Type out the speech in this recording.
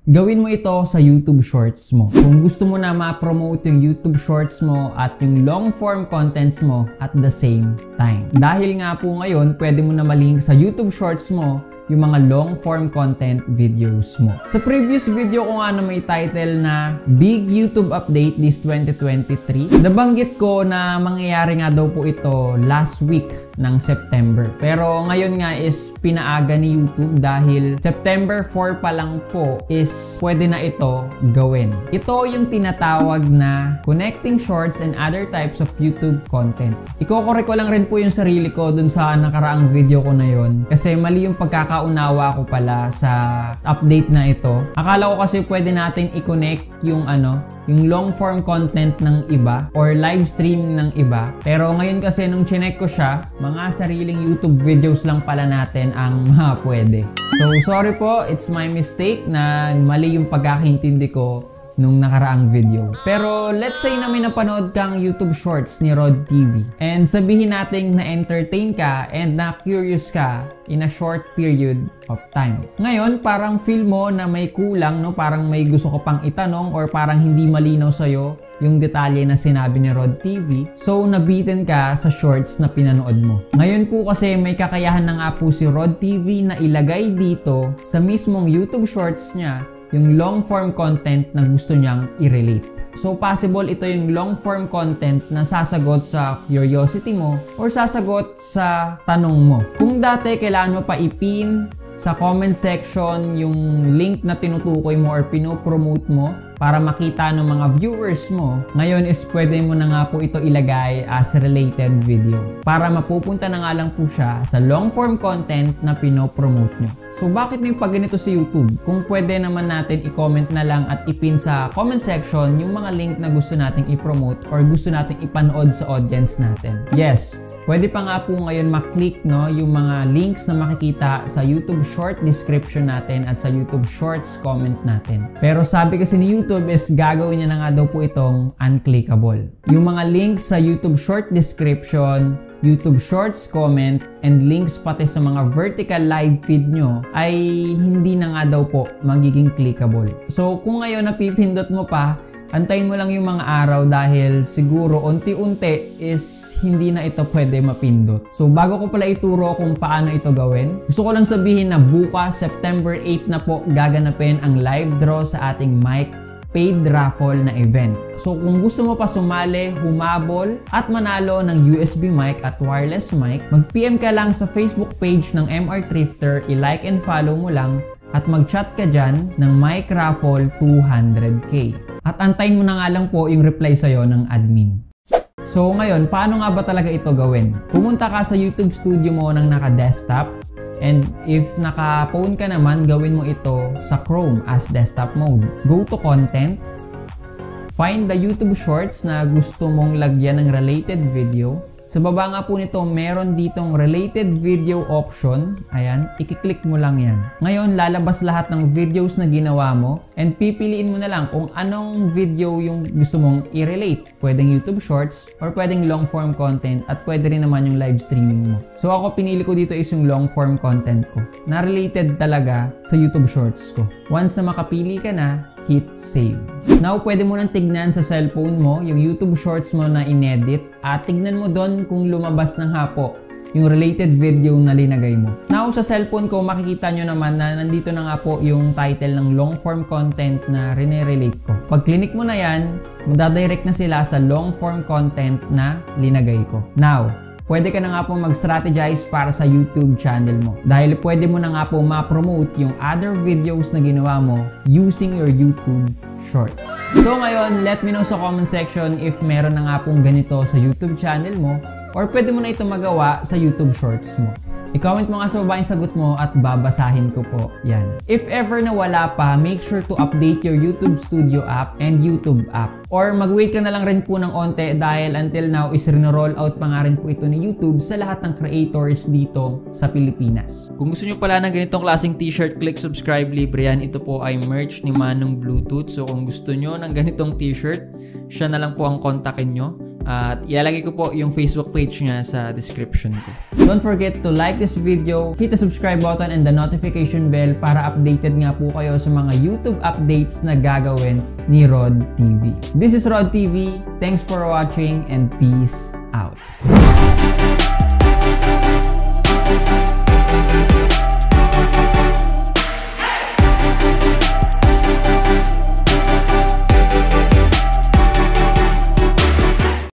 Gawin mo ito sa YouTube Shorts mo. Kung gusto mo na ma-promote yung YouTube Shorts mo at yung long form contents mo at the same time. Dahil nga po ngayon, pwede mo na malink sa YouTube Shorts mo yung mga long form content videos mo. Sa previous video ko nga na may title na Big YouTube Update this 2023, nabanggit ko na mangyayari nga daw po ito last week ng September. Pero ngayon nga is pinaaga ni YouTube dahil September 4 pa lang po is pwede na ito gawin. Ito yung tinatawag na Connecting Shorts and Other Types of YouTube Content. Iko-correct ko lang rin po yung sarili ko dun sa nakaraang video ko na yon kasi mali yung pagkakaunawa ko pala sa update na ito. Akala ko kasi pwede natin i-connect yung yung long form content ng iba or live stream ng iba. Pero ngayon kasi nung chinek ko siya, mga sariling YouTube videos lang pala natin ang pwede. So sorry po, it's my mistake na mali yung pagkakaintindi ko nung nakaraang video. Pero let's say na may napanood kang YouTube Shorts ni Rod TV and sabihin natin na-entertain ka and na-curious ka in a short period of time. Ngayon, parang feel mo na may kulang, no? Parang may gusto ko pang itanong or parang hindi malinaw sa'yo yung detalye na sinabi ni Rod TV. So, nabitin ka sa shorts na pinanood mo. Ngayon po kasi may kakayahan na nga po si Rod TV na ilagay dito sa mismong YouTube Shorts niya yung long form content na gusto niyang i-relate. So possible ito yung long form content na sasagot sa curiosity mo or sasagot sa tanong mo. Kung dati kailangan mo pa ipin sa comment section yung link na tinutukoy mo or pinopromote mo para makita ng mga viewers mo, ngayon is pwede mo na nga po ito ilagay as related video para mapupunta na nga lang po siya sa long form content na pinopromote nyo. So bakit may pagganito sa YouTube? Kung pwede naman natin i-comment na lang at ipin sa comment section yung mga link na gusto nating i-promote or gusto nating ipanood sa audience natin. Yes, pwede pa nga po ngayon maklik yung mga links na makikita sa YouTube short description natin at sa YouTube shorts comment natin. Pero sabi kasi ni YouTube is gagawin niya na nga daw po itong unclickable. Yung mga links sa YouTube short description, YouTube Shorts comment, and links pati sa mga vertical live feed nyo ay hindi na nga daw po magiging clickable. So kung ngayon napipindot mo pa, antayin mo lang yung mga araw dahil siguro unti-unti is hindi na ito pwede mapindot. So bago ko pala ituro kung paano ito gawin, gusto ko lang sabihin na bukas September 8 na po gaganapin ang live draw sa ating mic paid raffle na event. So kung gusto mo pa sumali, humabol at manalo ng USB mic at wireless mic, mag-PM ka lang sa Facebook page ng MR Thrifter, i-like and follow mo lang at mag-chat ka dyan ng mic raffle 200k. At antayin mo na nga lang po yung reply sa'yo ng admin. So ngayon, paano nga ba talaga ito gawin? Pumunta ka sa YouTube studio mo ng naka-desktop. And if naka-phone ka naman, gawin mo ito sa Chrome as desktop mode. Go to Content. Find the YouTube Shorts na gusto mong lagyan ng related video. Sa baba nga po nito, meron ditong related video option. Ayan, i-click mo lang yan. Ngayon, lalabas lahat ng videos na ginawa mo and pipiliin mo na lang kung anong video yung gusto mong i-relate. Pwedeng YouTube Shorts or pwedeng long form content at pwede rin naman yung live streaming mo. So ako, pinili ko dito is yung long form content ko na related talaga sa YouTube Shorts ko. Once na makapili ka na, hit save. Now, pwede mo nang tignan sa cellphone mo yung YouTube Shorts mo na inedit at tignan mo doon kung lumabas ng hapo yung related video na linagay mo. Now, sa cellphone ko, makikita nyo naman na nandito na nga po yung title ng long form content na rinirelate ko. Pag click mo na yan, madadirect na sila sa long form content na linagay ko. Now, pwede ka na nga po mag-strategize para sa YouTube channel mo. Dahil pwede mo na nga po ma-promote yung other videos na ginawa mo using your YouTube Shorts. So ngayon, let me know sa comment section if meron na nga pong ganito sa YouTube channel mo or pwede mo na ito magawa sa YouTube Shorts mo. I-comment mo nga sa baba yung sagot mo at babasahin ko po yan. If ever na wala pa, make sure to update your YouTube Studio app and YouTube app. Or mag-wait ka na lang rin po ng onte dahil until now is rino-roll out pa nga rin po ito ni YouTube sa lahat ng creators dito sa Pilipinas. Kung gusto nyo pala ng ganitong klaseng t-shirt, click subscribe, libre yan. Ito po ay merch ni Manong Bluetooth. So kung gusto nyo ng ganitong t-shirt, siya na lang po ang kontakin nyo. At ilalagay ko po yung Facebook page niya sa description ko. Don't forget to like this video, hit the subscribe button and the notification bell para updated nga po kayo sa mga YouTube updates na gagawin ni Rod TV. This is Rod TV. Thanks for watching and peace out.